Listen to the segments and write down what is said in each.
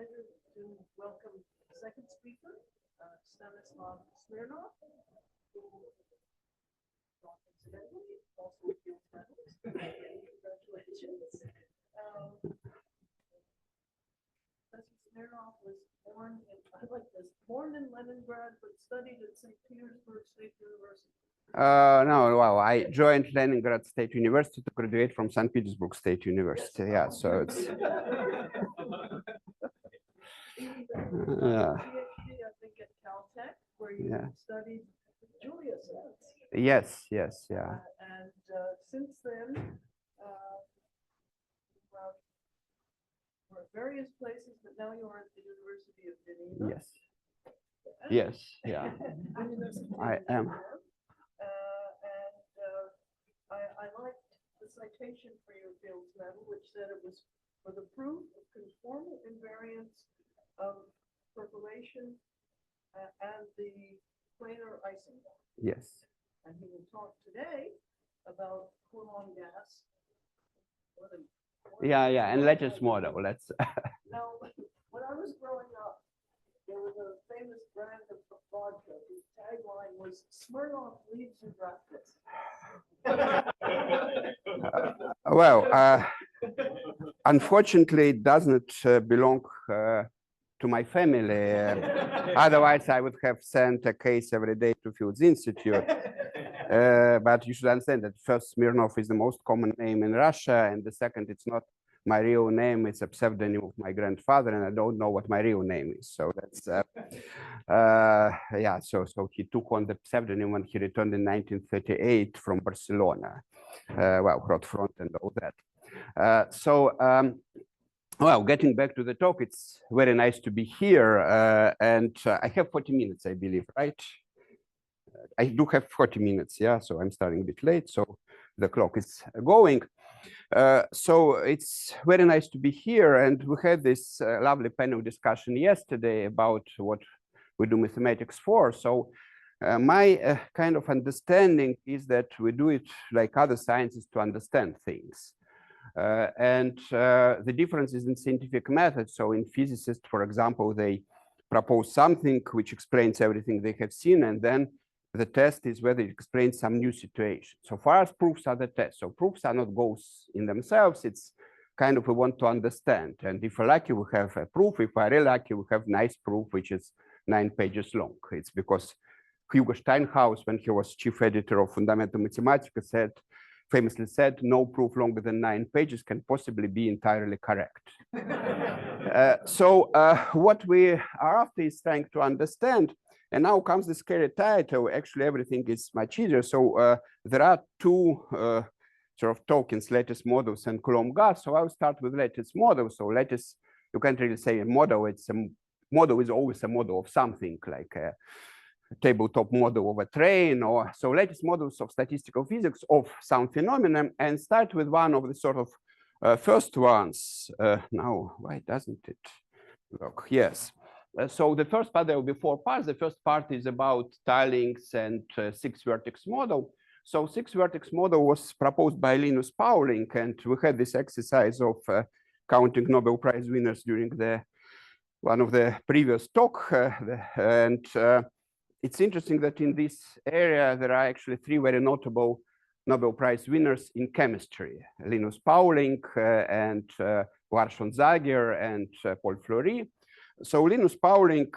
pleasure to welcome the second speaker, Stanislav Smirnov, who incidentally also fields medals. Congratulations. Professor Smirnov was born in, I like this, born in Leningrad, but studied at St. Petersburg State University. No, well, I joined Leningrad State University to graduate from St. Petersburg State University. Yeah, so it's. PhD, I think, at Caltech, where you studied Julia says. Yes, yes, yeah. And since then, well, we're at various places, but now you are at the University of Geneva. Yes. Yes, yeah. I am. I liked the citation for your Fields Medal, which said it was for the proof of conformal invariance of percolation and the planar isomorph. Yes. And he will talk today about Coulomb gas. Yeah, and lattice model. Let's. Now, when I was growing up, there was a famous brand of vodka whose tagline was "Smirnov leaves you breathless." Unfortunately, it doesn't belong to my family. Otherwise, I would have sent a case every day to Fields Institute. But you should understand that first, Smirnov is the most common name in Russia, and the second, it's not my real name. It's a pseudonym of my grandfather, and I don't know what my real name is. So that's yeah. So he took on the pseudonym when he returned in 1938 from Barcelona. Well, Hot Front and all that. Well, getting back to the talk, it's very nice to be here, and I have 40 minutes, I believe, right? I do have 40 minutes, yeah. So I'm starting a bit late, so the clock is going. So it's very nice to be here, and we had this lovely panel discussion yesterday about what we do mathematics for. So my kind of understanding is that we do it like other sciences to understand things. And the difference is in scientific methods. So in physicists, for example, they propose something which explains everything they have seen, and then the test is whether it explains some new situation. So for us, proofs are the test. So proofs are not goals in themselves. It's kind of we want to understand. And if we're lucky, we have a proof. If we're really lucky, we have nice proof, which is 9 pages long. It's because Hugo Steinhaus, when he was chief editor of Fundamental Mathematica, famously said, no proof longer than 9 pages can possibly be entirely correct. So what we are after is trying to understand. And now comes the scary title. Actually, everything is much easier. So there are two sort of tokens, lattice models and Coulomb gas. So I'll start with lattice model. So lattice, you can't really say a model. It's a model is always a model of something, like a tabletop model of a train, or so lattice models of statistical physics of some phenomenon, and start with one of the sort of first ones. Now, why doesn't it work? Yes. So the first part, there will be 4 parts. The first part is about Tilings and Six-vertex model. So Six-vertex model was proposed by Linus Pauling, and we had this exercise of counting Nobel Prize winners during one of the previous talk. And it's interesting that in this area, there are actually 3 very notable Nobel Prize winners in chemistry: Linus Pauling and Warshon Zagier and Paul Fleury. So Linus Pauling,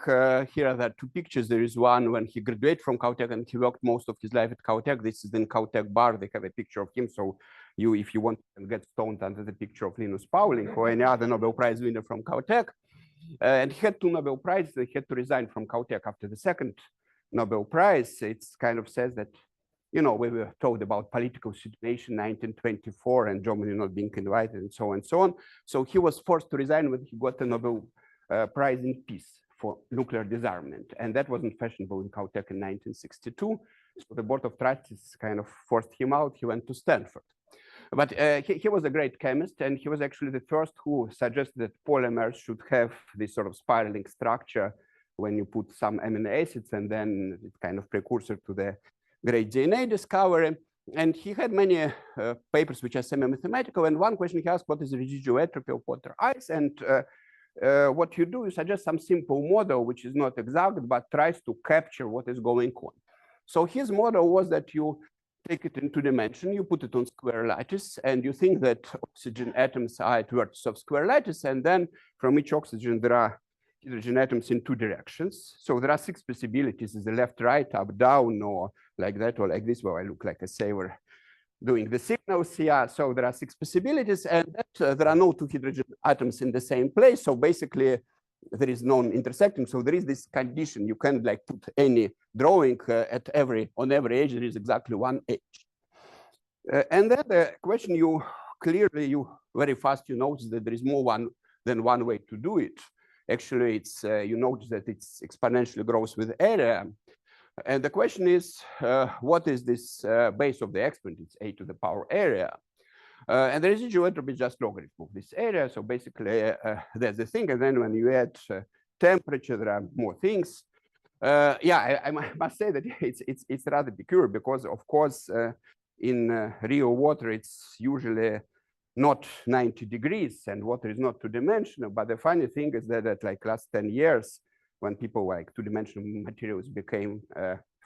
here are the 2 pictures. There is one when he graduated from Caltech, and he worked most of his life at Caltech. This is in Caltech bar. They have a picture of him. So you, if you want to get stoned under the picture of Linus Pauling or any other Nobel Prize winner from Caltech. And he had 2 Nobel Prizes. He had to resign from Caltech after the second Nobel Prize. It kind of says that, you know, we were told about political situation 1924 and Germany not being invited and so on and so on. So he was forced to resign when he got the Nobel Prize in Peace for nuclear disarmament. And that wasn't fashionable in Caltech in 1962. So the Board of Trustees kind of forced him out. He went to Stanford. But he was a great chemist, and he was actually the first who suggested that polymers should have this sort of spiraling structure when you put some amino acids, and then it's kind of precursor to the great DNA discovery. And he had many papers which are semi-mathematical. And one question he asked, what is the residual entropy of water ice? And what you do is suggest some simple model, which is not exact, but tries to capture what is going on. So his model was that you take it in 2 dimensions, you put it on square lattice, and you think that oxygen atoms are at vertices of square lattice, and then from each oxygen there are hydrogen atoms in 2 directions. So there are 6 possibilities: is the left, right, up, down, or like that, or like this. Well, I look like a sailor doing the signals. Yeah, so there are 6 possibilities, and that, there are no 2 hydrogen atoms in the same place. So basically, there is non-intersecting. So there is this condition. You can like put any drawing on every edge. There is exactly 1 edge. And then the question you very fast you notice that there is more than one way to do it. Actually, it's you notice that it's exponentially grows with area. And the question is, what is this base of the exponent? It's a to the power area. And the residual entropy is just logarithm of this area. So basically, that's the thing. And then when you add temperature, there are more things. Yeah, I must say that it's rather peculiar because, of course, in real water, it's usually not 90 degrees, and water is not 2-dimensional. But the funny thing is that like last 10 years, when people like 2-dimensional materials became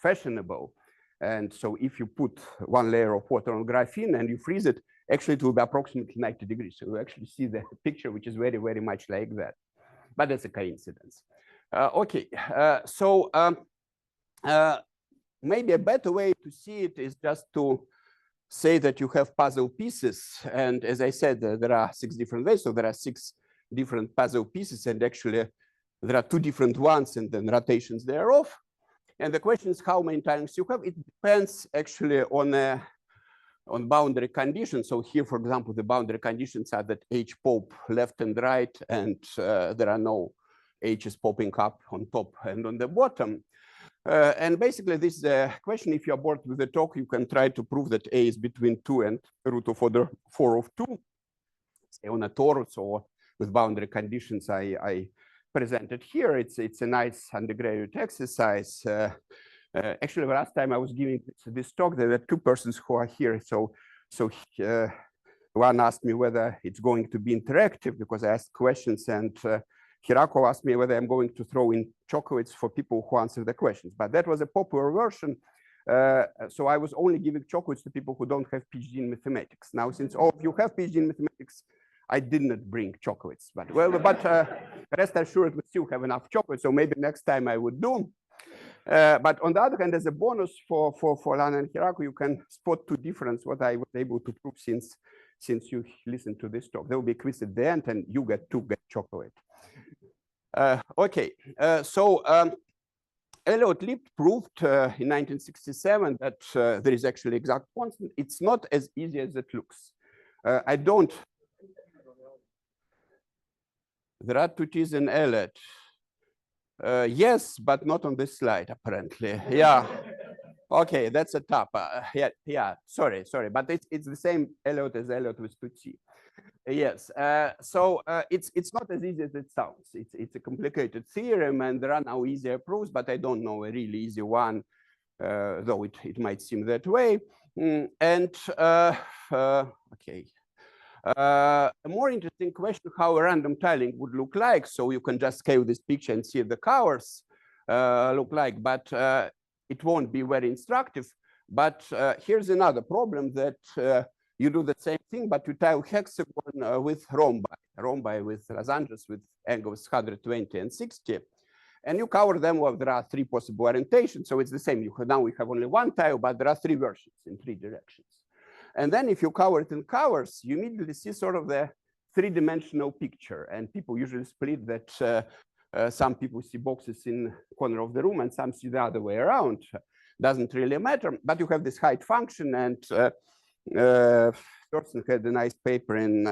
fashionable, and so if you put 1 layer of water on graphene and you freeze it, actually it will be approximately 90 degrees. So you actually see the picture, which is very, very much like that. But that's a coincidence. Okay, so maybe a better way to see it is just to say that you have puzzle pieces. And as I said, there are 6 different ways. So there are 6 different puzzle pieces, and actually there are 2 different ones and then rotations thereof. And the question is how many tilings you have. It depends actually on boundary conditions. So here, for example, the boundary conditions are that H pop left and right, and there are no H's popping up on top and on the bottom. And basically, this is a question. If you're bored with the talk, you can try to prove that A is between 2 and root of order 4 of 2, say on a torus or with boundary conditions I presented here. It's a nice undergraduate exercise. Actually, the last time I was giving this talk, there were 2 persons who are here. So one asked me whether it's going to be interactive because I asked questions, and Hirako asked me whether I'm going to throw in chocolates for people who answer the questions. But that was a popular version. So I was only giving chocolates to people who don't have PhD in mathematics. Now, since all of you have PhD in mathematics, I did not bring chocolates. But rest assured, we still have enough chocolates. So maybe next time I would do. But on the other hand, as a bonus for Lana and Hirako, you can spot 2 differences, what I was able to prove since you listened to this talk. There will be a quiz at the end, and you get chocolate. Okay, so Elliott Lipp proved in 1967 that there is actually exact constant. It's not as easy as it looks. There are 2 T's in Elliott. Yes, but not on this slide, apparently. Yeah. Okay, that's a top. Yeah. Sorry, but it's the same Elliott as Elliott with 2T. Yes. So it's not as easy as it sounds. It's a complicated theorem, and there are now easier proofs, but I don't know a really easy one, though it might seem that way. Okay. A more interesting question, how a random tiling would look like. So you can just scale this picture and see the colors look like, but it won't be very instructive. But here's another problem that you do the same thing, but you tile hexagon with rhombi with lozenges with angles 120 and 60. And you cover them where there are 3 possible orientations. So it's the same. Now we have only 1 tile, but there are 3 versions in 3 directions. And then if you cover it in colors, you immediately see sort of the 3-dimensional picture. And people usually split that some people see boxes in the corner of the room and some see the other way around. Doesn't really matter. But you have this height function. And Thorsten had a nice paper in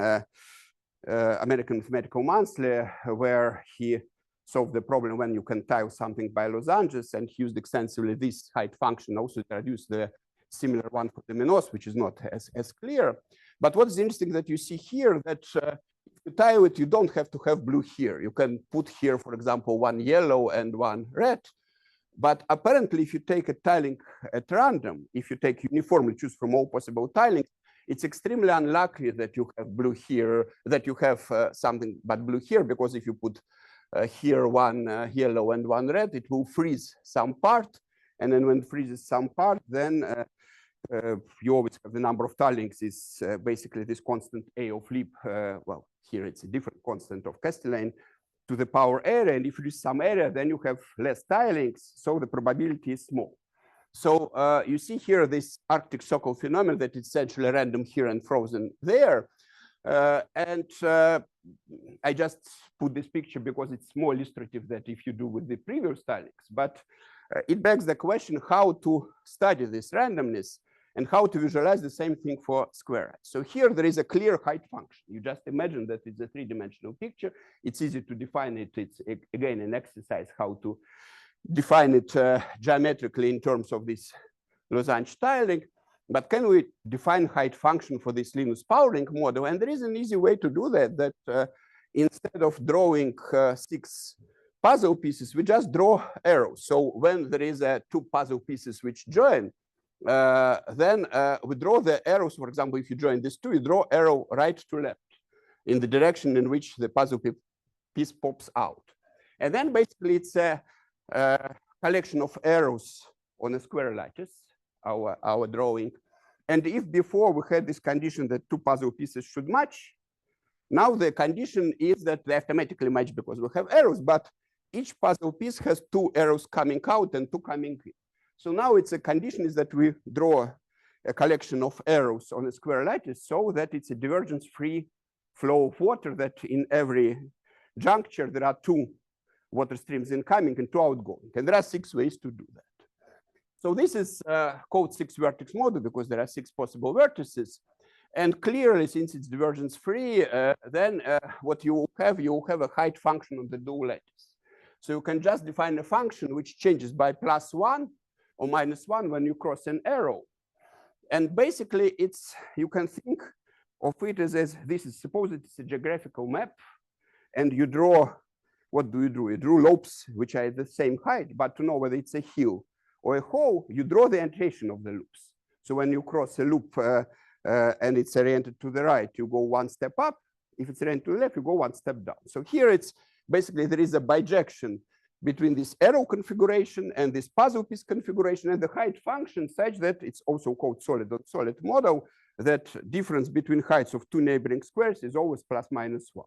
American Mathematical Monthly where he solved the problem when you can tile something by lozenges, and he used extensively this height function also to reduce the similar one for the Minos, which is not as clear. But what's interesting that you see here that if you tile it, you don't have to have blue here. You can put here, for example, 1 yellow and 1 red. But apparently, if you take a tiling at random, if you take uniformly choose from all possible tilings, it's extremely unlikely that you have blue here, that you have something but blue here, because if you put here one yellow and one red, it will freeze some part. And then when it freezes some part, then you always have the number of Tilings is basically this constant A of Lieb. Well, here it's a different constant of Castellane to the power area. And if you use some area, then you have less Tilings. So the probability is small. So you see here this Arctic Circle phenomenon that it's essentially random here and frozen there. I just put this picture because it's more illustrative than if you do with the previous Tilings. But it begs the question how to study this randomness and how to visualize the same thing for square. So here there is a clear height function. You just imagine that it's a three-dimensional picture. It's easy to define it. It's again an exercise how to define it geometrically in terms of this Losange tiling. But can we define height function for this Linus Pauling model? And there is an easy way to do that, that instead of drawing 6 puzzle pieces, we just draw arrows. So when there is 2 puzzle pieces which join, then we draw the arrows. For example, if you join these 2, you draw arrow right to left in the direction in which the puzzle piece pops out. And then basically it's a collection of arrows on a square lattice, our drawing. And if before we had this condition that 2 puzzle pieces should match, now the condition is that they automatically match because we have arrows, but each puzzle piece has 2 arrows coming out and 2 coming in. So now it's a condition is that we draw a collection of arrows on a square lattice so that it's a divergence-free flow of water, that in every juncture there are 2 water streams incoming and 2 outgoing. And there are 6 ways to do that. So this is called 6-vertex model because there are 6 possible vertices. And clearly, since it's divergence-free, then what you have a height function on the dual lattice. So you can just define a function which changes by +1 or -1 when you cross an arrow. And basically, you can think of it as this is, suppose it's a geographical map, and you draw, what do? You draw loops which are the same height, but to know whether it's a hill or a hole, you draw the orientation of the loops. So when you cross a loop and it's oriented to the right, you go 1 step up. If it's oriented to the left, you go 1 step down. So here it's basically there is a bijection between this arrow configuration and this puzzle piece configuration and the height function such that it's also called solid-on-solid model, that difference between heights of 2 neighboring squares is always ±1.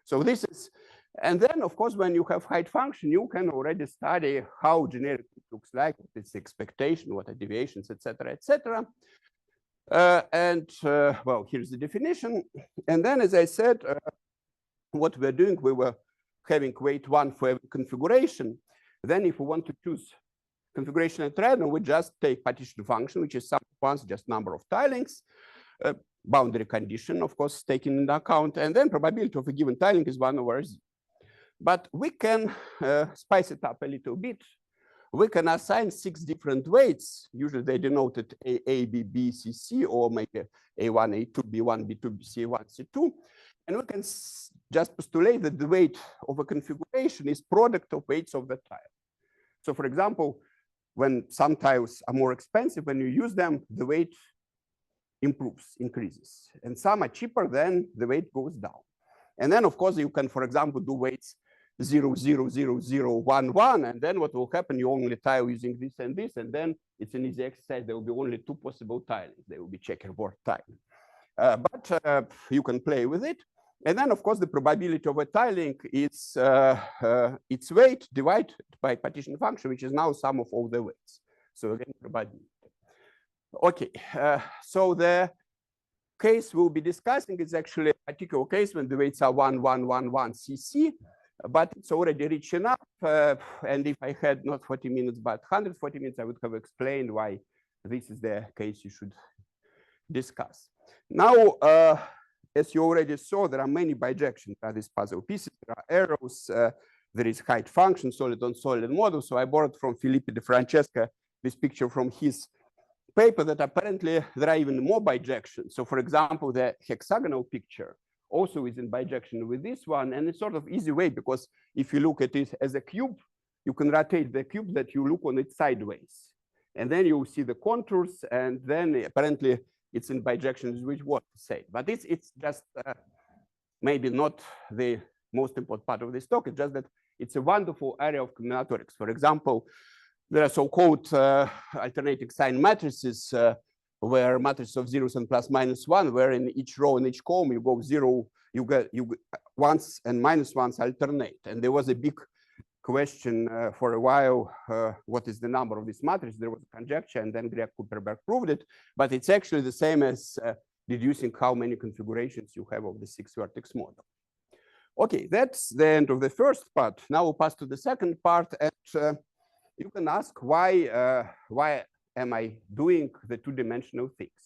So this is, and then of course, when you have height function, you can already study how generic it looks like, what its expectation, what are deviations, etc., etc. Well, here's the definition. And then, as I said, what we're doing, we were having weight 1 for every configuration. Then if we want to choose configuration at random, we just take partition function, which is sum of ones, just number of tilings, boundary condition, of course, taken into account, and then probability of a given tiling is 1/z. But we can spice it up a little bit. We can assign 6 different weights. Usually they denoted A, B, B, C, C, or maybe A1, A2, B1, B2, C1, C2. And we can just postulate that the weight of a configuration is product of weights of the tile. So for example, when some tiles are more expensive, when you use them, the weight increases. And some are cheaper, then the weight goes down. And then of course you can, for example, do weights 0, 0, 0, 0, 1, 1. And then what will happen, you only tile using this, and then it's an easy exercise. There will be only 2 possible tilings. They will be checkerboard tiling. But you can play with it. And then, of course, the probability of a tiling is its weight divided by partition function, which is now sum of all the weights. So again, probability. Okay, so the case we'll be discussing is actually a particular case when the weights are 1, 1, 1, 1, CC, but it's already rich enough. And if I had not 40 minutes, but 140 minutes, I would have explained why this is the case you should discuss. Now, as you already saw, there are many bijections of these puzzle pieces. There are arrows, there is height function, solid-on-solid model. So I borrowed from Filippo De Francesca this picture from his paper that apparently there are even more bijections. So for example, the hexagonal picture also is in bijection with this one. And it's sort of easy way, because if you look at it as a cube, you can rotate the cube that you look on it sideways. And then you'll see the contours. And then apparently it's in bijections which what to say. But it's just maybe not the most important part of this talk. It's just that it's a wonderful area of combinatorics. For example, there are so-called alternating sign matrices where matrices of zeros and plus minus one, where in each row and each column you go zero, you get ones and minus ones alternate. And there was a big question for a while, what is the number of this matrix? There was a conjecture, and then Greg Kuperberg proved it. But it's actually the same as deducing how many configurations you have of the six-vertex model. Okay, that's the end of the first part. Now we'll pass to the second part, and you can ask why am I doing the two-dimensional things?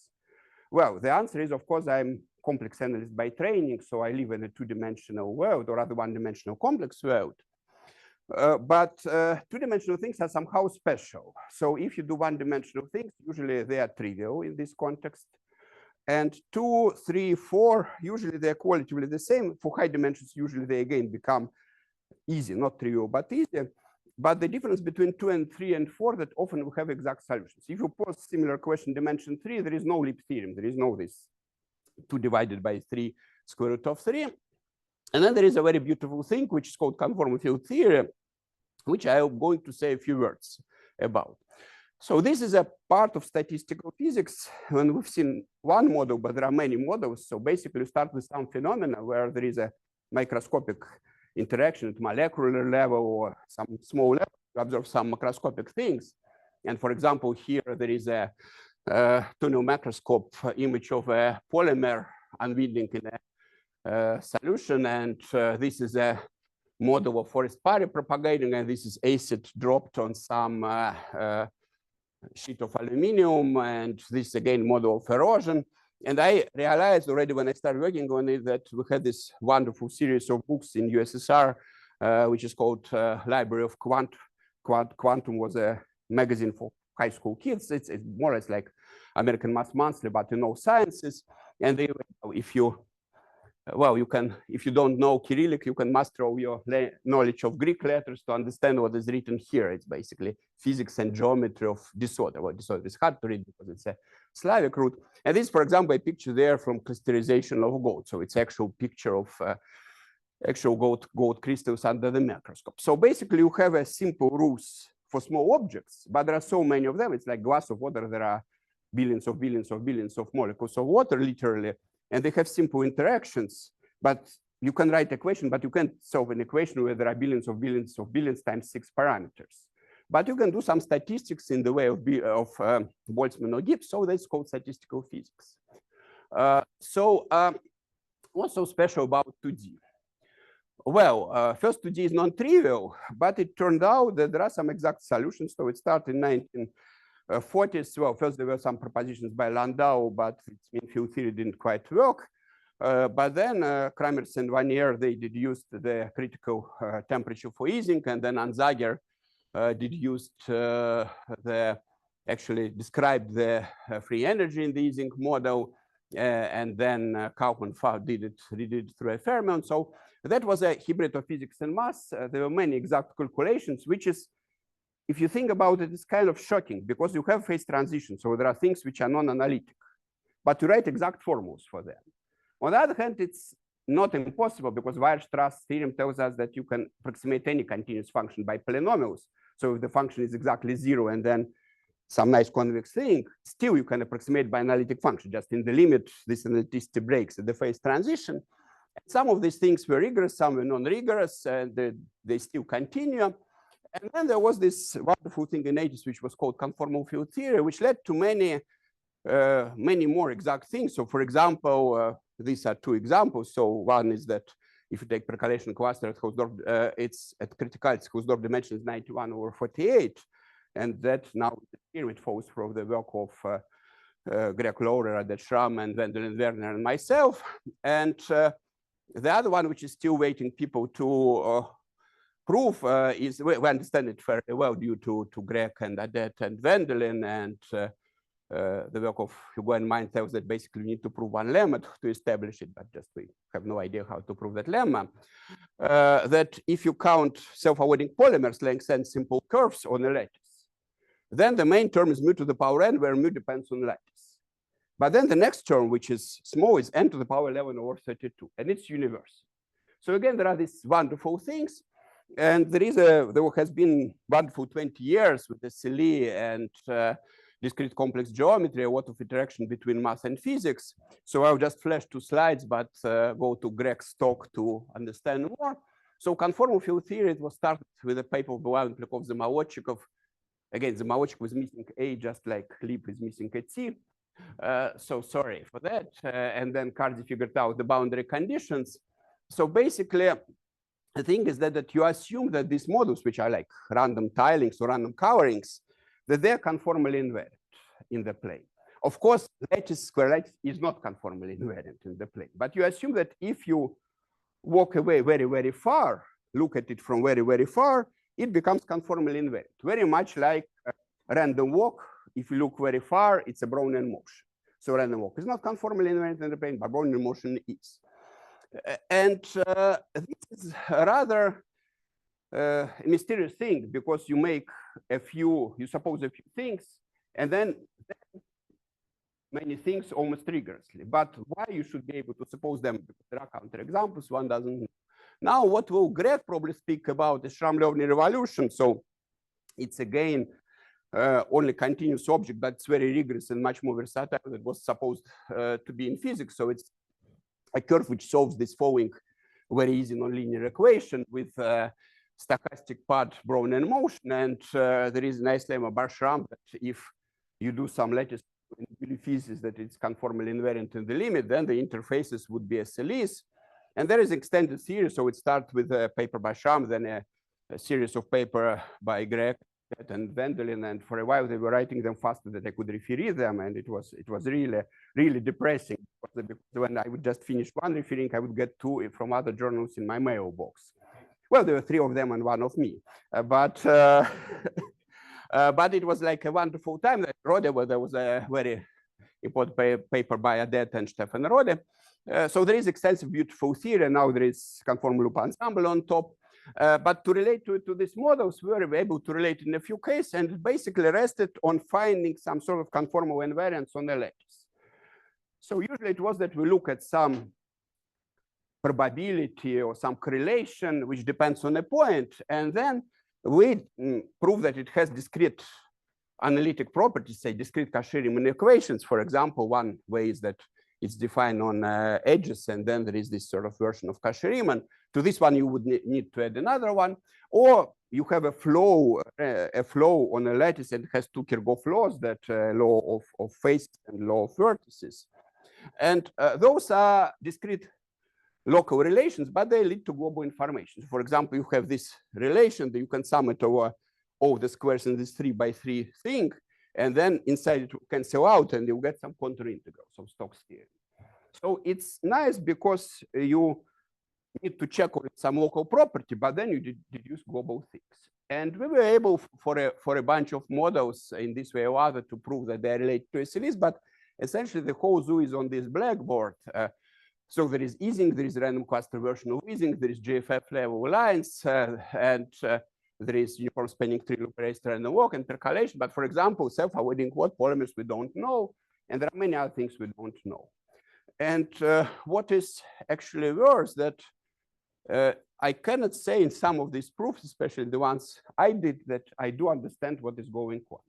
Well, the answer is, of course, I'm complex analyst by training, so I live in a two-dimensional world, or rather one-dimensional complex world. But two-dimensional things are somehow special. So if you do one-dimensional things, usually they are trivial in this context. And 2, 3, 4, usually they're qualitatively the same. For high dimensions, usually they again become easy, not trivial, but easy. But the difference between 2 and 3 and 4, that often we have exact solutions. If you pose similar question dimension 3, there is no leap theorem. There is no this 2 divided by 3 square root of 3. And then there is a very beautiful thing, which is called conformal field theory, which I am going to say a few words about. So this is a part of statistical physics when we've seen one model, but there are many models. So basically you start with some phenomena where there is a microscopic interaction at molecular level or some small level to observe some macroscopic things. And for example, here there is a tunnel microscope image of a polymer unwinding in a solution. And this is a model of forest fire propagating, and this is acid dropped on some sheet of aluminum, and this again model of erosion. And I realized already when I started working on it that we had this wonderful series of books in USSR, which is called Library of Quantum was a magazine for high school kids. It's more or less like American Math Monthly, but in all sciences. And they, if you if you don't know Cyrillic, you can master all your knowledge of Greek letters to understand what is written here. It's basically physics and geometry of disorder. Well, disorder is hard to read because it's a Slavic root. And this, for example, a picture there from crystallization of gold. So it's actual picture of actual gold crystals under the microscope. So basically you have a simple rules for small objects, but there are so many of them. It's like glass of water. There are billions of billions of billions of molecules of water, literally. And they have simple interactions, but you can write equation, but you can't solve an equation where there are billions of billions of billions times 6 parameters. But you can do some statistics in the way of Boltzmann or Gibbs, so that's called statistical physics. What's so special about 2D? Well, first 2D is non-trivial, but it turned out that there are some exact solutions. So it started in 1940s. Well, first there were some propositions by Landau, but its mean field theory didn't quite work. But then Kramers and Vanier, they deduced the critical temperature for easing, and then Anzager deduced actually described the free energy in the easing model, and then Kaufman did it through a Fermat. So that was a hybrid of physics and math. There were many exact calculations, which is, if you think about it, it's kind of shocking because you have phase transition. So there are things which are non-analytic, but you write exact formulas for them. On the other hand, it's not impossible because Weierstrass theorem tells us that you can approximate any continuous function by polynomials. So if the function is exactly 0 and then some nice convex thing, still you can approximate by analytic function. Just in the limit, this analyticity breaks at the phase transition. Some of these things were rigorous, some were non-rigorous, and they still continue. And then there was this wonderful thing in the 80s, which was called conformal field theory, which led to many more exact things. So for example, these are two examples. So one is that if you take percolation cluster at Hausdorff, it's at criticality, Hausdorff dimension is 91/48. And that now it falls from the work of Greg Laurer, Adet Schramm, and Wendelin Werner and myself. And the other one, which is still waiting people to prove, is we understand it very well due to Greg and Adet and Wendelin, and the work of Hugo and mine tells that basically we need to prove one lemma to establish it, but just we have no idea how to prove that lemma. That if you count self-avoiding polymers lengths and simple curves on a lattice, then the main term is mu to the power n, where mu depends on lattice. But then the next term, which is small, is n to the power 11 over 32, and it's universal. So again, there are these wonderful things. And there has been wonderful 20 years with the SELI and discrete complex geometry, a lot of interaction between math and physics. So I'll just flash 2 slides, but go to Greg's talk to understand more. So conformal field theory, it was started with a paper of Zamolodchikov. Again, Zamolodchikov was missing A, just like Lieb is missing a T. So sorry for that. And then Cardy figured out the boundary conditions. So basically, the thing is that you assume that these models, which are like random tilings or random coverings, that they're conformally invariant in the plane. Of course, lattice square lattice is not conformally invariant in the plane, but you assume that if you walk away very, very far, look at it from very, very far, it becomes conformally invariant, very much like a random walk. If you look very far, it's a Brownian motion. So random walk is not conformally invariant in the plane, but Brownian motion is. And this is a rather mysterious thing, because you make you suppose a few things, and then many things almost rigorously. But why you should be able to suppose them? Because there are counterexamples, one doesn't know. Now, what will Greg probably speak about is Schramm-Liouvny revolution. So it's again only continuous object, but it's very rigorous and much more versatile than it was supposed to be in physics. So it's a curve which solves this following very easy nonlinear equation with stochastic part Brownian motion. And there is a nice lemma bar Schramm that if you do some lattice thesis that it's conformally invariant in the limit, then the interfaces would be SLEs. And there is extended series. So it starts with a paper by Schramm, then a series of paper by Greg and Wendelin. And for a while, they were writing them faster than I could referee them. And it was really, really depressing. Because when I would just finish one referring, I would get 2 from other journals in my mailbox. Well, there were 3 of them and 1 of me. But it was like a wonderful time. Rode, where there was a very important paper by Adet and Stefan Rode. So there is extensive, beautiful theory. And now there is conformal loop ensemble on top. But to relate to these models, we were able to relate in a few cases, and it basically rested on finding some sort of conformal invariance on the lattice. So usually it was that we look at some probability or some correlation, which depends on a point, and then we prove that it has discrete analytic properties, say discrete Cauchy-Riemann equations. For example, one way is that it's defined on edges, and then there is this sort of version of Cauchy-Riemann. To this one, you would need to add another one, or you have a flow on a lattice and it has 2 Kirchhoff laws, that law of faces and law of vertices. And those are discrete local relations, but they lead to global information. For example, you have this relation that you can sum it over all the squares in this 3 by 3 thing, and then inside it will cancel out, and you get some contour integrals of Stokes theorem. So it's nice because you need to check on some local property, but then you deduce global things. And we were able, for a bunch of models in this way or other, to prove that they relate to SLEs, but essentially the whole zoo is on this blackboard. So there is Ising, there is random cluster version of Ising, there is GFF level lines, and there is uniform spanning tree loop erased random walk intercalation. But for example, self-avoiding what polymers we don't know, and there are many other things we don't know. And what is actually worse, that I cannot say in some of these proofs, especially the ones I did, that I do understand what is going on.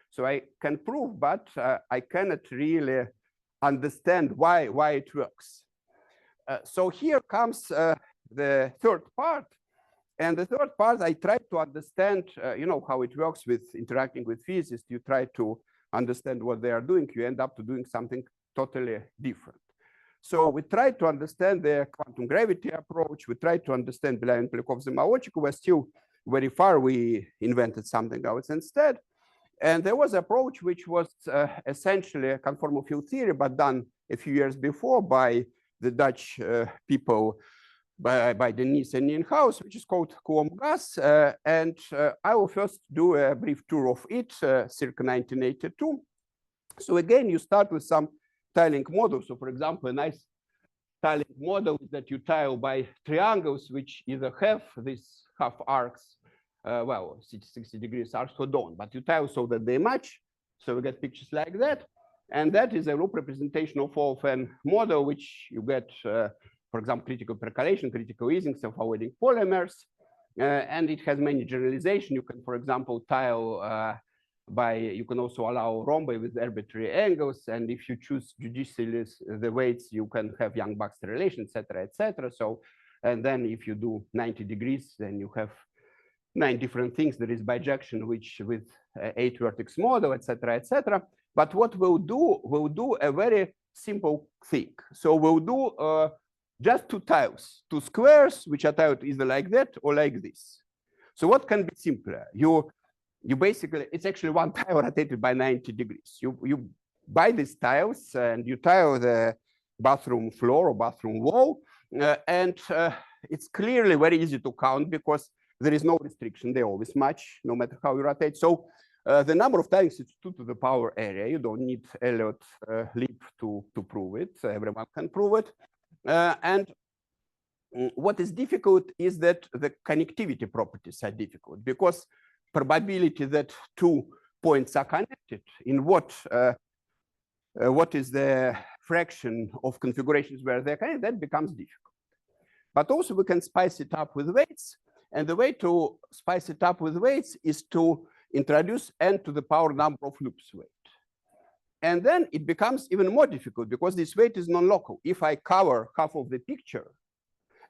So I can prove, but I cannot really understand why it works. So here comes the third part. And the third part, I try to understand, how it works with interacting with physicists. You try to understand what they are doing. You end up to doing something totally different. So we try to understand the quantum gravity approach. We try to understand Belyaev-Polyakov-Zamolodchikov. We're still very far. We invented something else instead. And there was an approach which was essentially a conformal field theory, but done a few years before by the Dutch people, by Denise and Nienhuis, which is called Coulomb gas. And I will first do a brief tour of it, circa 1982. So again, you start with some tiling model. So for example, a nice tiling model is that you tile by triangles which either have these half arcs, 60 degrees arcs or don't, but you tile so that they match. So we get pictures like that. And that is a loop representation of a model, which you get, for example, critical percolation, critical easing, self-avoiding polymers. And it has many generalizations. You can, for example, tile you can also allow rhombi with arbitrary angles. And if you choose judicially the weights, you can have Young-Baxter relation, et cetera, et cetera. So, and then if you do 90 degrees, then you have 9 different things. There is bijection, which with 8 vertex model, et cetera, et cetera. But what we'll do a very simple thing. So we'll do just 2 tiles, 2 squares, which are tiled either like that or like this. So what can be simpler? You basically, it's actually 1 tile rotated by 90 degrees. You buy these tiles and you tile the bathroom floor or bathroom wall. And it's clearly very easy to count because there is no restriction. They always match, no matter how you rotate. So the number of tiles is 2 to the power area. You don't need Elliott leap to prove it. Everyone can prove it. And what is difficult is that the connectivity properties are difficult because probability that 2 points are connected in what is the fraction of configurations where they're connected, that becomes difficult. But also we can spice it up with weights. And the way to spice it up with weights is to introduce n to the power number of loops weight. And then it becomes even more difficult because this weight is non-local. If I cover half of the picture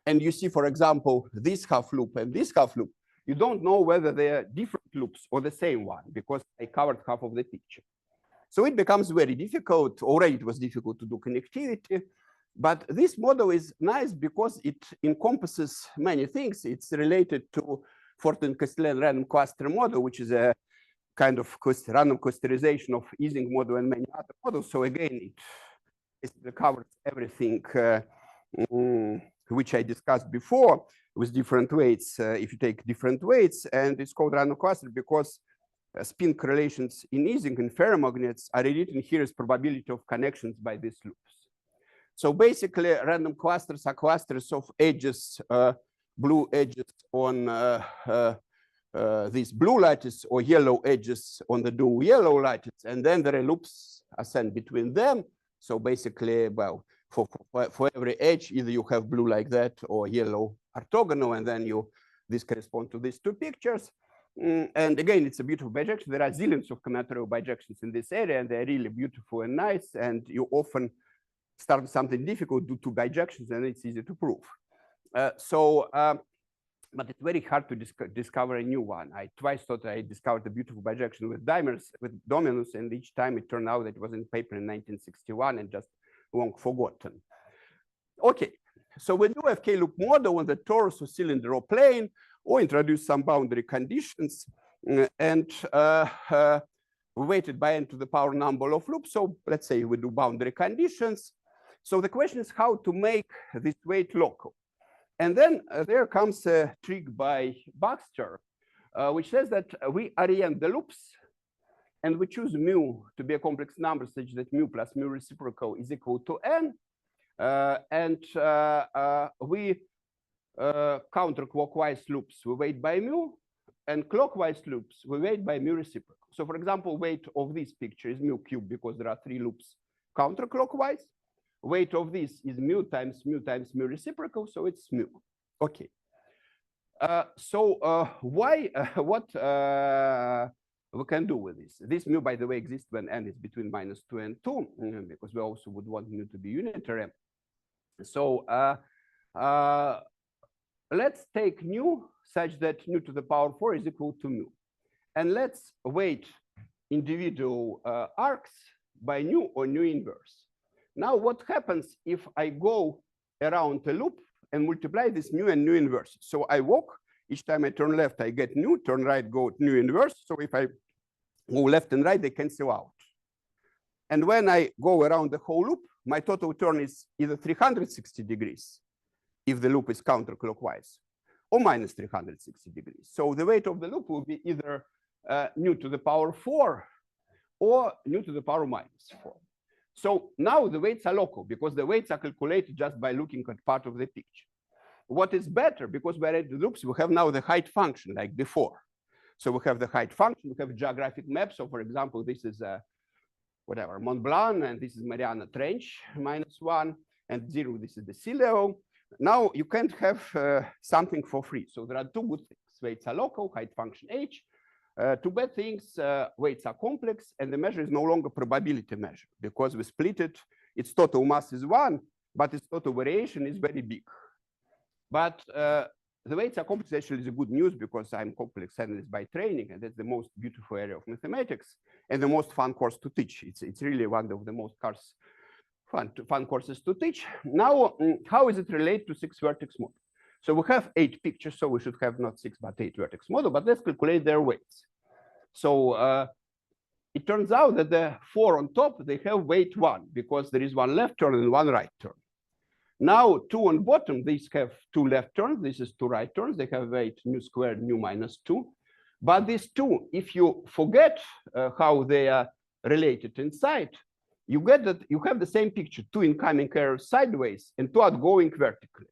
and you see, for example, this half loop and this half loop, you don't know whether they are different loops or the same one because I covered half of the picture. So it becomes very difficult. Already it was difficult to do connectivity. But this model is nice because it encompasses many things. It's related to Fortin-Castellan random cluster model, which is a kind of random clusterization of easing model and many other models. So again, it covers everything which I discussed before with different weights. If you take different weights, and it's called random cluster because spin correlations in easing and ferromagnets are rewritten here as probability of connections by these loops. So basically, random clusters are clusters of edges, blue edges on this blue lattice or yellow edges on the blue yellow lattice, and then there are loops ascend between them. So basically, well, for every edge, either you have blue like that or yellow orthogonal, and then this corresponds to these 2 pictures. And again, it's a beautiful bijection. There are zillions of combinatorial bijections in this area, and they're really beautiful and nice. And you often start with something difficult, do 2 bijections, and it's easy to prove. But it's very hard to discover a new one. I twice thought I discovered a beautiful bijection with dominus, and each time it turned out that it was in paper in 1961 and just long forgotten. Okay, so we do a K-loop model on the torus or cylinder or plane, or introduce some boundary conditions, and we weighted by n to the power number of loops. So let's say we do boundary conditions. So the question is how to make this weight local. And then there comes a trick by Baxter, which says that we orient the loops and we choose mu to be a complex number such that mu plus mu reciprocal is equal to n. We counterclockwise loops we weight by mu, and clockwise loops we weight by mu reciprocal. So for example, weight of this picture is mu cubed because there are 3 loops counterclockwise. Weight of this is mu times mu reciprocal, so it's mu. Okay. What we can do with this? This mu, by the way, exists when n is between -2 and 2, because we also would want mu to be unitary. So let's take nu such that nu to the power 4 is equal to mu. And let's weight individual arcs by nu or nu inverse. Now, what happens if I go around a loop and multiply this nu and nu inverse? So I walk, each time I turn left, I get nu, turn right, go nu inverse. So if I go left and right, they cancel out. And when I go around the whole loop, my total turn is either 360 degrees, if the loop is counterclockwise, or minus 360 degrees. So the weight of the loop will be either nu to the power 4 or nu to the power -4. So now the weights are local because the weights are calculated just by looking at part of the picture. What is better, because we're at the loops, we have now the height function like before. So we have the height function, we have a geographic map. So for example, this is a whatever, Mont Blanc, and this is Mariana Trench, -1, and 0, this is the sea level. Now you can't have something for free. So there are two good things. Weights are local, height function h. Two bad things, weights are complex, and the measure is no longer probability measure, because we split it. Its total mass is 1, but its total variation is very big. But the weights are complex actually is a good news, because I'm complex analyst by training, and that's the most beautiful area of mathematics and the most fun course to teach. It's really one of the most fun courses to teach. Now, how is it related to six-vertex model? So we have 8 pictures, so we should have not 6 but 8 vertex model, but let's calculate their weights. So it turns out that the 4 on top, they have weight 1, because there is one left turn and one right turn. Now 2 on bottom, these have 2 left turns, this is 2 right turns, they have weight nu squared nu -2. But these 2, if you forget how they are related inside, you get that you have the same picture, 2 incoming errors sideways and 2 outgoing vertically.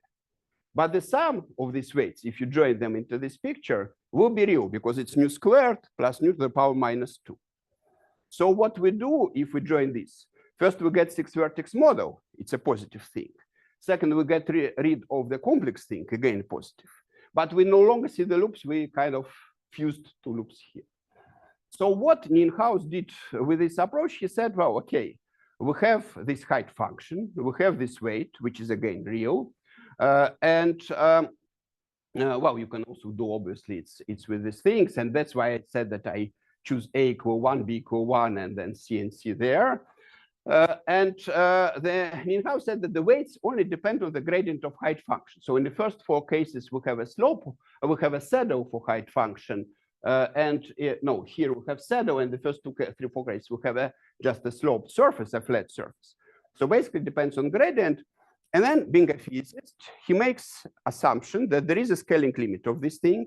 But the sum of these weights, if you join them into this picture, will be real, because it's nu squared plus nu to the power -2. So what we do if we join this? First, we get six-vertex model. It's a positive thing. Second, we get rid of the complex thing, again, positive. But we no longer see the loops. We kind of fused 2 loops here. So what Nienhuis did with this approach, he said, well, okay, we have this height function. We have this weight, which is, again, real. Well, you can also do, obviously, it's with these things. And that's why I said that I choose A equal 1, B equal 1, and then C and C there. Nienhuis said that the weights only depend on the gradient of height function. So in the first 4 cases, we have a slope, we have a saddle for height function. No, here we have saddle, and the first 3, 4 cases, we have just a sloped surface, a flat surface. So basically it depends on gradient. And then being a physicist, he makes assumption that there is a scaling limit of this thing,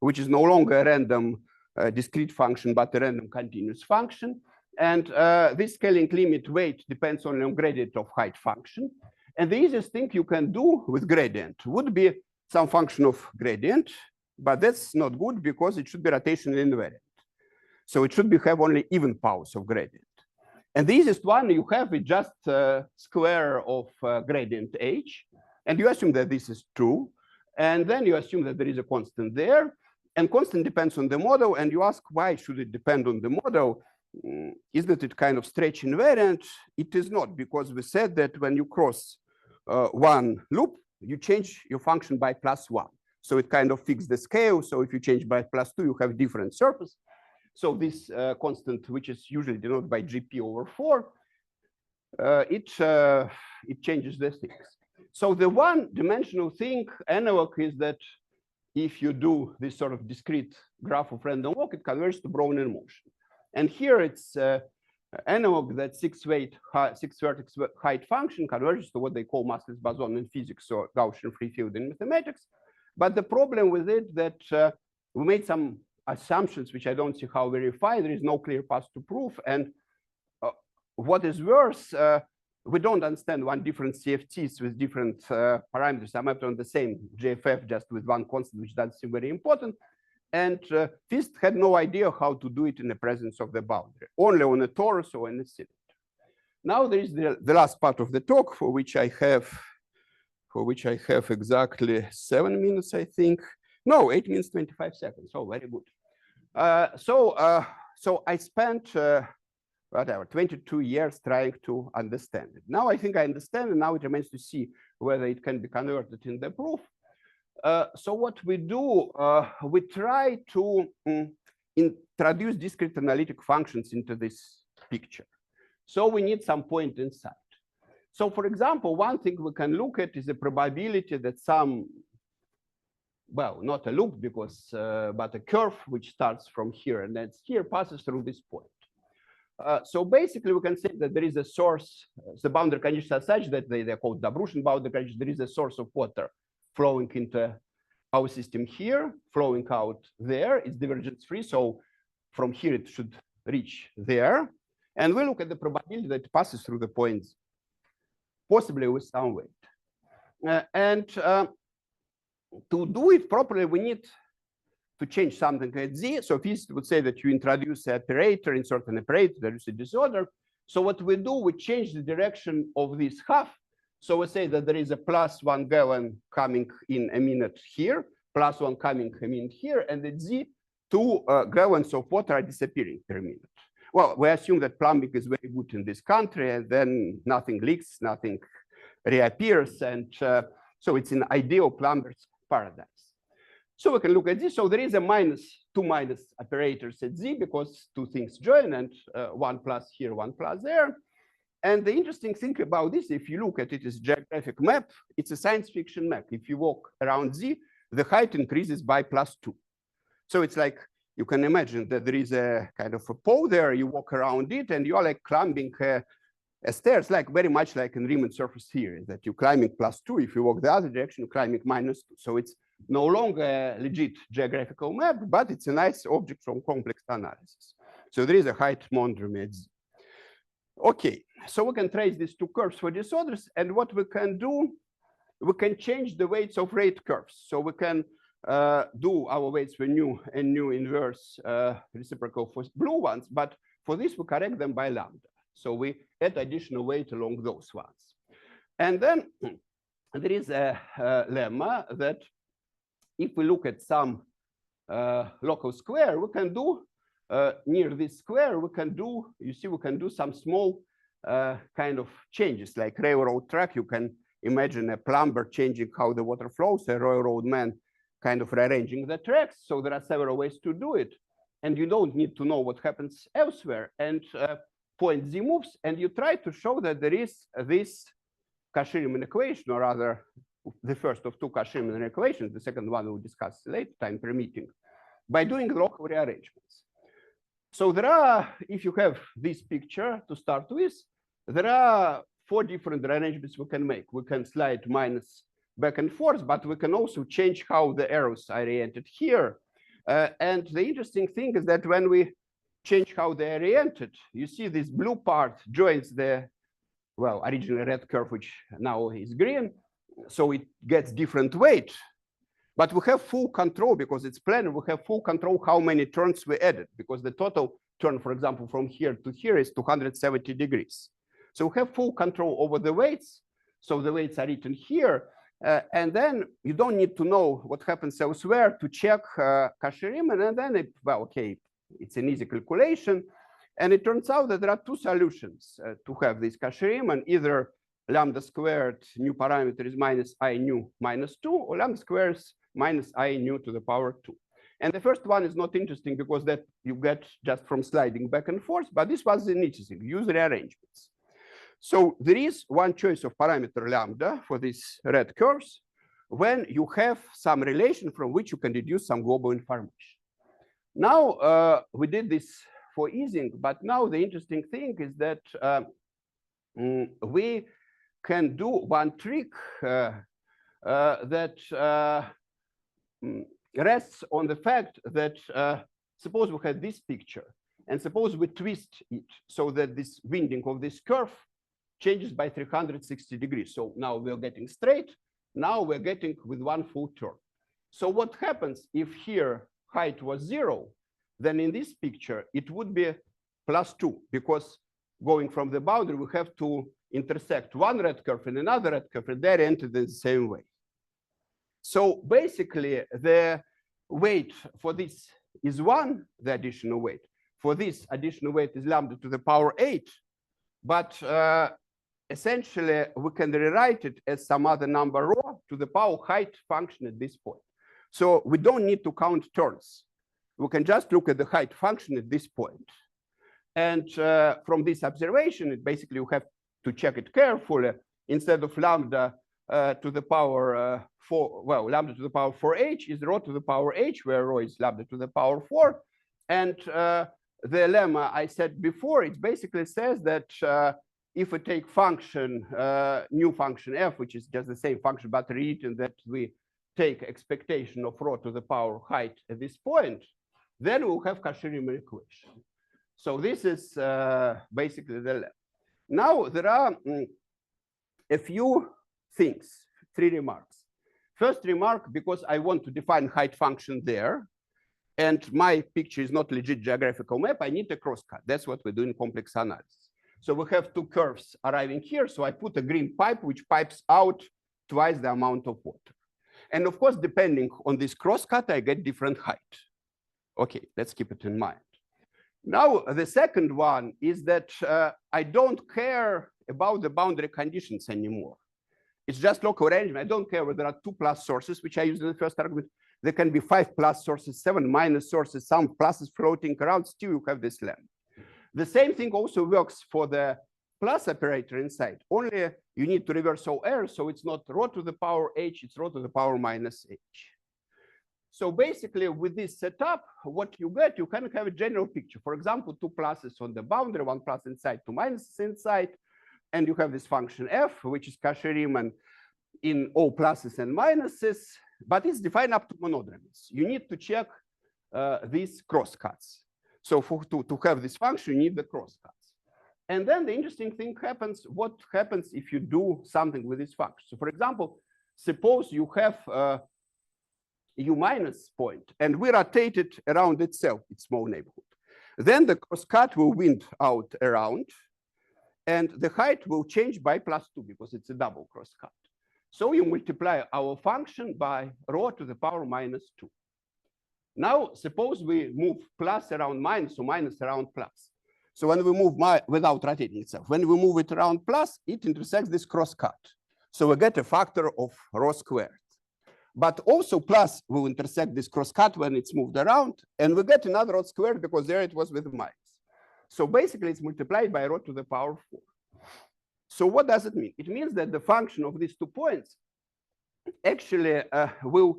which is no longer a random discrete function, but a random continuous function. And this scaling limit weight depends only on gradient of height function. And the easiest thing you can do with gradient would be some function of gradient, but that's not good because it should be rotationally invariant. So it should have only even powers of gradient. And the easiest one you have is just square of gradient h. And you assume that this is true. And then you assume that there is a constant there. And constant depends on the model. And you ask, why should it depend on the model? Isn't it kind of stretch invariant? It is not, because we said that when you cross one loop, you change your function by +1. So it kind of fixes the scale. So if you change by +2, you have different surface. So this constant, which is usually denoted by GP/4, it changes the things. So the one-dimensional thing analog is that if you do this sort of discrete graph of random walk, it converges to Brownian motion. And here it's analog that six-vertex height function converges to what they call massless boson in physics or Gaussian free field in mathematics. But the problem with it that we made some assumptions which I don't see how verify. There is no clear path to proof. And what is worse, we don't understand one different CFTs with different parameters. I'm up on the same JFF just with one constant, which doesn't seem very important. And physicists had no idea how to do it in the presence of the boundary, only on a torus or in a cylinder. Now there is the last part of the talk for which I have exactly 7 minutes, I think. No, 8 minutes, 25 seconds. Oh, very good. So I spent whatever 22 years trying to understand it. Now I think I understand, and now it remains to see whether it can be converted in the proof. So what we do, we try to introduce discrete analytic functions into this picture. So we need some point inside. So for example, one thing we can look at is the probability that some, well, not a loop because, but a curve which starts from here and that's here passes through this point. So basically we can say that there is a source, the boundary conditions are such that they're called Dobrushin boundary conditions. There is a source of water flowing into our system here, flowing out there. It's divergence free. So from here it should reach there. And we look at the probability that it passes through the points, possibly with some weight. To do it properly, we need to change something at Z. So physicists would say that you introduce an operator, insert an operator, there is a disorder. So what we do, we change the direction of this half. So we say that there is a +1 gallon coming in a minute here, +1 coming a minute here, and at Z, 2 gallons of water are disappearing per minute. Well, we assume that plumbing is very good in this country, and then nothing leaks, nothing reappears, and so it's an ideal plumber's paradise. So we can look at this. So there is a two minus operators at Z because two things join, and 1 plus here, 1 plus there. And the interesting thing about this, if you look at it as a geographic map, it's a science fiction map. If you walk around Z, the height increases by +2. So it's like, you can imagine that there is a kind of a pole there, you walk around it, and you're like climbing stairs, like very much like in Riemann surface theory, that you're climbing +2. If you walk the other direction, you're climbing -2. So it's no longer a legit geographical map, but it's a nice object from complex analysis. So there is a height monodromy at Z. Okay, so we can trace these two curves for disorders, and what we can do, we can change the weights of rate curves. So we can do our weights for new and new inverse reciprocal for blue ones, but for this we correct them by lambda. So we add additional weight along those ones. And then there is a lemma that if we look at some local square, we can do near this square, we can do, you see, we can do some small kind of changes like railroad track. You can imagine a plumber changing how the water flows, a railroad man kind of rearranging the tracks. So there are several ways to do it. And you don't need to know what happens elsewhere. And point Z moves, and you try to show that there is this Cauchy-Riemann equation, or rather the first of two Cauchy-Riemann equations, the second one we'll discuss later, time permitting, by doing local rearrangements. So there are, if you have this picture to start with, there are 4 different rearrangements we can make. We can slide minus back and forth, but we can also change how the arrows are oriented here. And the interesting thing is that when we change how they're oriented, you see this blue part joins the, well, originally red curve, which now is green. So it gets different weight. But we have full control because it's planar. We have full control how many turns we added, because the total turn, for example, from here to here is 270 degrees. So we have full control over the weights. So the weights are written here. And then you don't need to know what happens elsewhere to check Cauchy-Riemann. And then, well, okay, it's an easy calculation. And it turns out that there are two solutions to have this Cauchy-Riemann, either lambda squared new parameter is minus I nu minus 2, or lambda squared is minus I nu to the power 2. And the first one is not interesting because that you get just from sliding back and forth, but this was interesting, use rearrangements. So there is one choice of parameter lambda for these red curves when you have some relation from which you can deduce some global information. Now, we did this for Ising, but now the interesting thing is that we can do one trick that rests on the fact that suppose we had this picture, and suppose we twist it so that this winding of this curve changes by 360 degrees. So now we're getting straight. Now we're getting with one full turn. So what happens if here height was 0? Then in this picture, it would be +2, because going from the boundary, we have to intersect one red curve and another red curve, and they're entered the same way. So basically, the weight for this is 1, the additional weight. For this additional weight is lambda to the power 8. But essentially, we can rewrite it as some other number rho to the power height function at this point. So we don't need to count turns. We can just look at the height function at this point. And from this observation, it basically you have to check it carefully. Instead of lambda to the power 4, well, lambda to the power 4h is rho to the power h, where rho is lambda to the power 4. And the lemma I said before, it basically says that if we take function, new function f, which is just the same function, but rewritten that we take expectation of rho to the power height at this point, then we'll have Cauchy-Riemann equation. So this is basically the lemma. Now there are a few things, 3 remarks. First remark, because I want to define height function there, and my picture is not legit geographical map, I need a crosscut. That's what we do in complex analysis. So we have two curves arriving here. So I put a green pipe, which pipes out twice the amount of water. And of course, depending on this crosscut, I get different height. Okay, let's keep it in mind. Now, the second one is that I don't care about the boundary conditions anymore. It's just local arrangement. I don't care whether there are 2 plus sources, which I used in the first argument. There can be 5 plus sources, 7 minus sources, some pluses floating around. Still, you have this length. The same thing also works for the plus operator inside. Only you need to reverse OR, so it's not rho to the power h, it's rho to the power minus h. So basically, with this setup, what you get, you can have a general picture. For example, 2 pluses on the boundary, 1 plus inside, 2 minuses inside. And you have this function f, which is Cauchy-Riemann in all pluses and minuses, but it's defined up to monodromies. You need to check these crosscuts. So to have this function, you need the crosscuts. And then the interesting thing happens, what happens if you do something with this function? So for example, suppose you have u minus point, and we rotate it around itself, its small neighborhood. Then the crosscut will wind out around, and the height will change by +2 because it's a double crosscut. So you multiply our function by rho to the power minus 2. Now, suppose we move plus around minus or minus around plus. So when we move without rotating itself, when we move it around plus, it intersects this crosscut. So we get a factor of rho squared. But also plus will intersect this crosscut when it's moved around, and we get another rho squared because there it was with minus. So basically, it's multiplied by rho to the power 4. So what does it mean? It means that the function of these 2 points actually will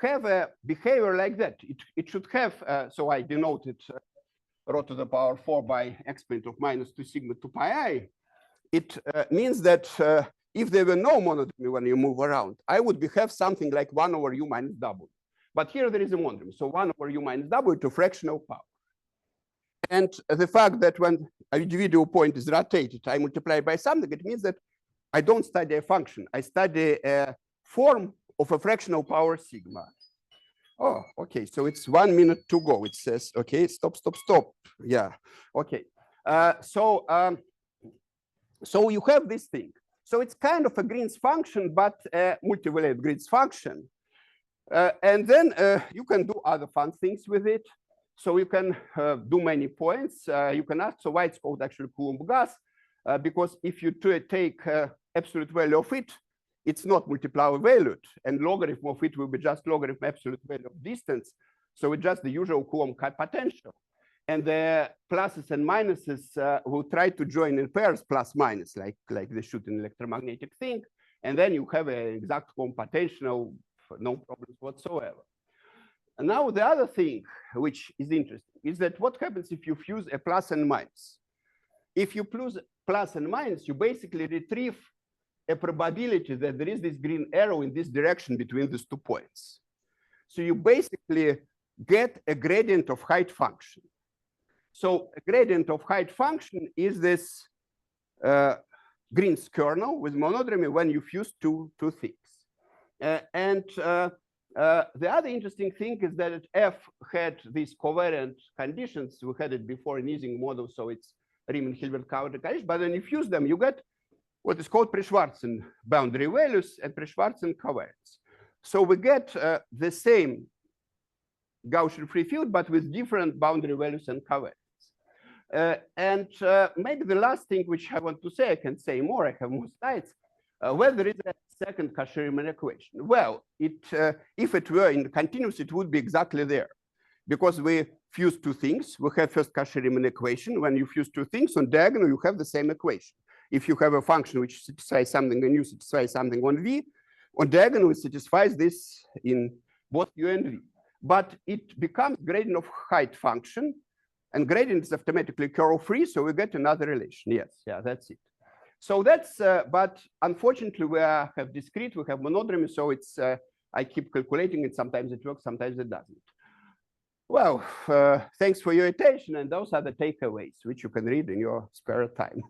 have a behavior like that. It should have, so I denoted rho to the power 4 by exponent of minus 2 sigma 2 pi I. It means that if there were no monodromy when you move around, I would have something like 1 over u minus w. But here there is a monodromy. So 1 over u minus w to fractional power. And the fact that when a individual point is rotated, I multiply by something, it means that I don't study a function. I study a form of a fractional power sigma. Oh, okay. So it's 1 minute to go. It says, okay, stop. Yeah, okay. So you have this thing. So it's kind of a Green's function, but a multivariate Green's function. And then you can do other fun things with it. So you can do many points. You can ask, so why it's called actually Coulomb gas? Because if you take absolute value of it, it's not multiplier valued, and logarithm of it will be just logarithm absolute value of distance. So it's just the usual Coulomb potential. And the pluses and minuses will try to join in pairs plus minus, like they should in electromagnetic thing. And then you have an exact Coulomb potential, no problems whatsoever. And now the other thing which is interesting is that what happens if you fuse a plus and minus? If you fuse plus and minus, you basically retrieve a probability that there is this green arrow in this direction between these 2 points. So you basically get a gradient of height function. So a gradient of height function is this Green's kernel with monodromy when you fuse two things. The other interesting thing is that F had these covariant conditions. We had it before in Ising model, so it's Riemann-Hilbert covered condition. But when you fuse them, you get what is called Pre-Schwarzen boundary values and Pre-Schwarzen covariance. So we get the same Gaussian free field, but with different boundary values and covariance. Maybe the last thing which I want to say, I can say more, I have more slides, whether there is a second Cauchy-Riemann equation. Well, if it were in continuous, it would be exactly there. Because we fuse 2 things. We have first Cauchy-Riemann equation. When you fuse 2 things on diagonal, you have the same equation. If you have a function which satisfies something and you satisfy something on V, on diagonal, it satisfies this in both U and V. But it becomes gradient of height function, and gradient is automatically curl-free, so we get another relation. Yes, yeah, that's it. So that's, but unfortunately, we have discrete, we have monodromy, so it's, I keep calculating it. Sometimes it works, sometimes it doesn't. Well, thanks for your attention, and those are the takeaways, which you can read in your spare time.